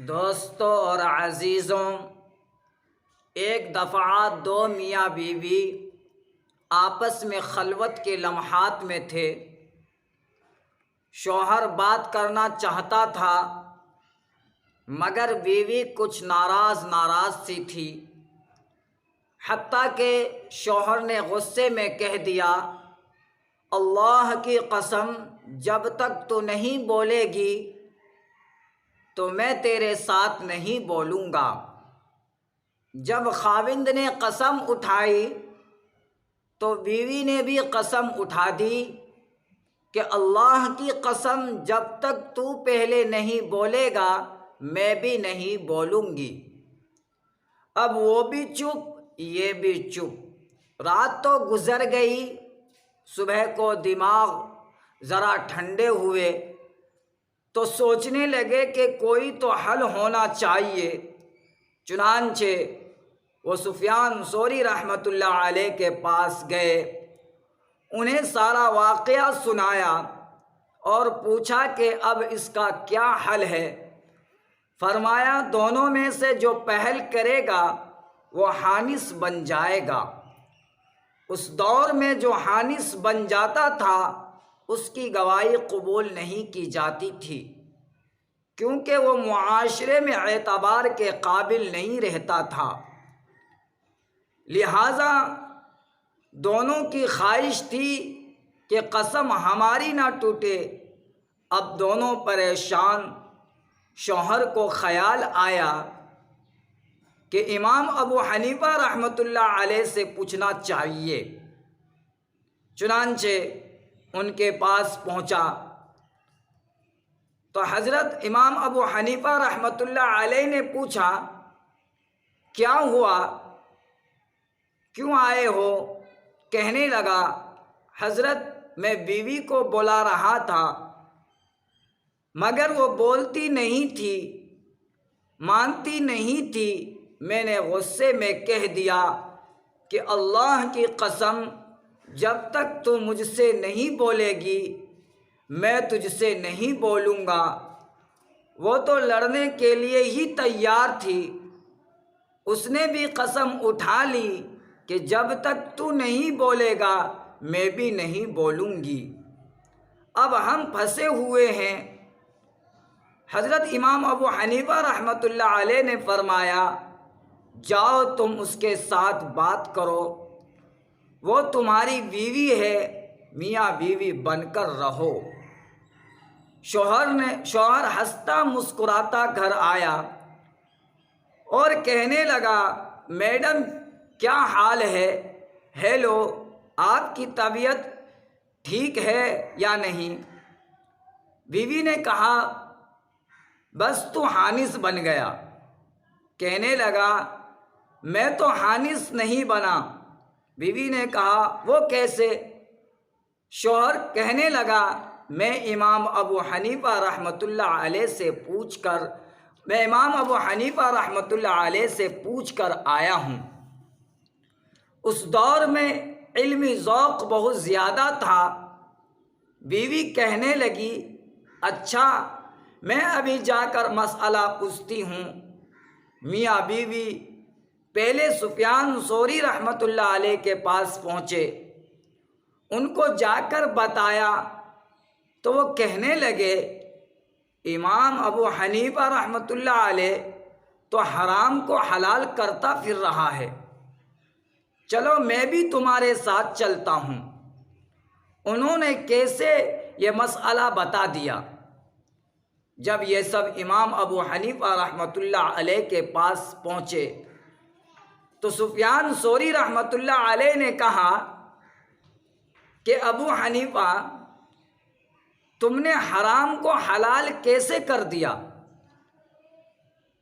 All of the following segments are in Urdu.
دوستوں اور عزیزوں، ایک دفعہ دو میاں بیوی آپس میں خلوت کے لمحات میں تھے۔ شوہر بات کرنا چاہتا تھا مگر بیوی کچھ ناراض سی تھی، حتیٰ کہ شوہر نے غصے میں کہہ دیا، اللہ کی قسم جب تک تو نہیں بولے گی تو میں تیرے ساتھ نہیں بولوں گا۔ جب خاوند نے قسم اٹھائی تو بیوی نے بھی قسم اٹھا دی کہ اللہ کی قسم جب تک تو پہلے نہیں بولے گا میں بھی نہیں بولوں گی۔ اب وہ بھی چپ یہ بھی چپ۔ رات تو گزر گئی، صبح کو دماغ ذرا ٹھنڈے ہوئے تو سوچنے لگے کہ کوئی تو حل ہونا چاہیے۔ چنانچہ وہ سفیان ثوری رحمۃ اللہ علیہ کے پاس گئے، انہیں سارا واقعہ سنایا اور پوچھا کہ اب اس کا کیا حل ہے۔ فرمایا دونوں میں سے جو پہل کرے گا وہ حانس بن جائے گا۔ اس دور میں جو حانس بن جاتا تھا اس کی گواہی قبول نہیں کی جاتی تھی، کیونکہ وہ معاشرے میں اعتبار کے قابل نہیں رہتا تھا۔ لہٰذا دونوں کی خواہش تھی کہ قسم ہماری نہ ٹوٹے۔ اب دونوں پریشان۔ شوہر کو خیال آیا کہ امام ابو حنیفہ رحمۃ اللہ علیہ سے پوچھنا چاہیے۔ چنانچہ ان کے پاس پہنچا تو حضرت امام ابو حنیفہ رحمۃ اللہ علیہ نے پوچھا، کیا ہوا، کیوں آئے ہو؟ کہنے لگا، حضرت میں بیوی کو بلا رہا تھا مگر وہ بولتی نہیں تھی، مانتی نہیں تھی۔ میں نے غصے میں کہہ دیا کہ اللہ کی قسم جب تک تو مجھ سے نہیں بولے گی میں تجھ سے نہیں بولوں گا۔ وہ تو لڑنے کے لیے ہی تیار تھی، اس نے بھی قسم اٹھا لی کہ جب تک تو نہیں بولے گا میں بھی نہیں بولوں گی۔ اب ہم پھنسے ہوئے ہیں۔ حضرت امام ابو حنیفہ رحمۃ اللہ علیہ نے فرمایا، جاؤ تم اس کے ساتھ بات کرو، وہ تمہاری بیوی ہے، میاں بیوی بن کر رہو۔ شوہر ہنستا مسکراتا گھر آیا اور کہنے لگا، میڈم کیا حال ہے؟ ہیلو، آپ کی طبیعت ٹھیک ہے یا نہیں؟ بیوی نے کہا، بس تو حانس بن گیا۔ کہنے لگا، میں تو حانس نہیں بنا۔ بیوی نے کہا، وہ کیسے؟ شوہر کہنے لگا، میں امام ابو حنیفہ رحمۃ اللہ علیہ سے پوچھ کر آیا ہوں۔ اس دور میں علمی ذوق بہت زیادہ تھا۔ بیوی کہنے لگی، اچھا میں ابھی جا کر مسئلہ پوچھتی ہوں۔ میاں بیوی پہلے سفیان ثوری رحمۃ اللہ علیہ کے پاس پہنچے، ان کو جا کر بتایا تو وہ کہنے لگے، امام ابو حنیفہ رحمۃ اللہ علیہ تو حرام کو حلال کرتا پھر رہا ہے، چلو میں بھی تمہارے ساتھ چلتا ہوں۔ انہوں نے کیسے یہ مسئلہ بتا دیا۔ جب یہ سب امام ابو حنیفہ رحمۃ اللہ علیہ کے پاس پہنچے تو سفیان ثوری رحمۃ اللہ علیہ نے کہا کہ ابو حنیفہ تم نے حرام کو حلال کیسے کر دیا؟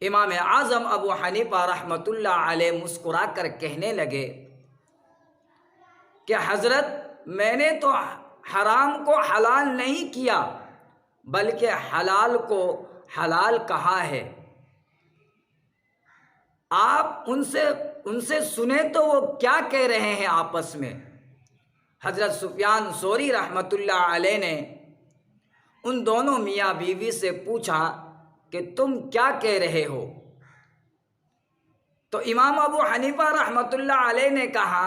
امام اعظم ابو حنیفہ رحمۃ اللہ علیہ مسکرا کر کہنے لگے کہ حضرت میں نے تو حرام کو حلال نہیں کیا بلکہ حلال کو حلال کہا ہے۔ آپ ان سے سنیں تو وہ کیا کہہ رہے ہیں آپس میں۔ حضرت سفیان ثوری رحمۃ اللہ علیہ نے ان دونوں میاں بیوی سے پوچھا، کہ تم کیا کہہ رہے ہو؟ تو امام ابو حنیفہ رحمۃ اللہ علیہ نے کہا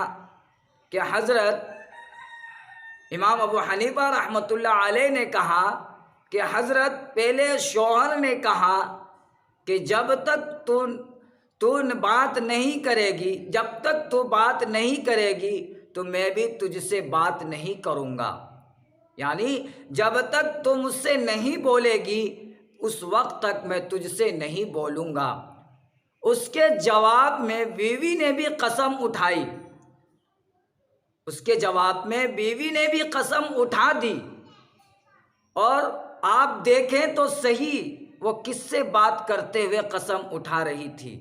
کہ امام ابو حنیفہ رحمۃ اللہ علیہ نے کہا کہ حضرت، پہلے شوہر نے کہا کہ جب تک تو بات نہیں کرے گی، جب تک تو بات نہیں کرے گی تو میں بھی تجھ سے بات نہیں کروں گا، یعنی جب تک تو مجھ سے نہیں بولے گی اس وقت تک میں تجھ سے نہیں بولوں گا۔ اس کے جواب میں بیوی نے بھی قسم اٹھائی، اس کے جواب میں بیوی نے بھی قسم اٹھا دی۔ اور آپ دیکھیں تو صحیح وہ کس سے بات کرتے ہوئے قسم اٹھا رہی تھی؟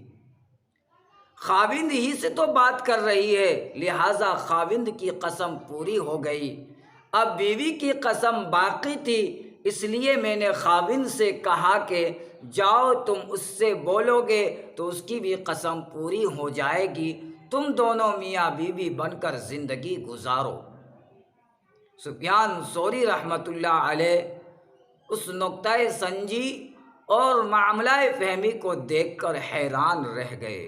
خاوند ہی سے تو بات کر رہی ہے، لہٰذا خاوند کی قسم پوری ہو گئی۔ اب بیوی کی قسم باقی تھی، اس لیے میں نے خاوند سے کہا کہ جاؤ تم اس سے بولو گے تو اس کی بھی قسم پوری ہو جائے گی، تم دونوں میاں بیوی بن کر زندگی گزارو۔ سفیان ثوری رحمۃ اللہ علیہ اس نقطۂ سنجی اور معاملہ فہمی کو دیکھ کر حیران رہ گئے۔